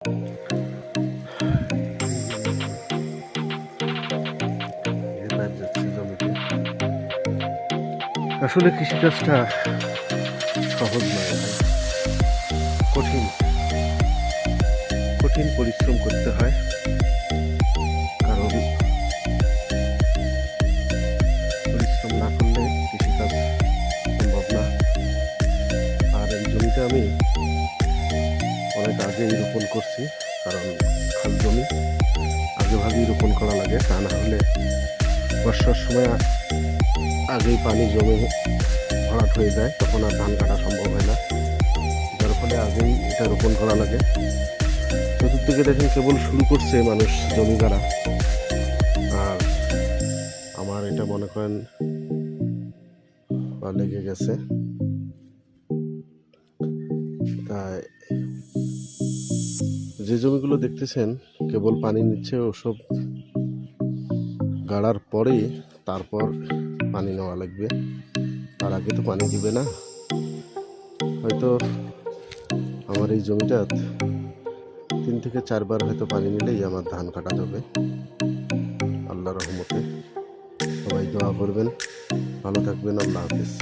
আসলে কৃষিকাজটা সহজ নয় ভাই, কঠিন কঠিন পরিশ্রম করতে হয়। কারণ পরিশ্রম না করলে কৃষিকাজ সম্ভব না। আর এই জমিটা আমি অনেক আগেই রোপণ করছি, কারণ খাল জমি আগে ভাগেই রোপণ করা লাগে, তা না হলে বর্ষার সময় আগেই পানি জমে ভরাট হয়ে যায়, তখন আর ধান কাটা সম্ভব হয় না। যার ফলে আগেই এটা রোপণ করা লাগে। চতুর্দিকে দেখেন কেবল শুরু করছে মানুষ জমি কাটা, আর আমার এটা মনে করেন লেগে গেছে। তাই যে জমিগুলো দেখতেছেন কেবল পানি নিচ্ছে, ওসব গাড়ার পরেই তারপর পানি নেওয়া লাগবে, তার আগে তো পানি দিবে না। হয়তো আমার এই জমিটা 3 থেকে 4 বার হয়তো পানি নিলেই আমার ধান কাটা যাবে আল্লাহর রহমতে। সবাই দোয়া করবেন, ভালো থাকবেন। আল্লাহ হাফেজ।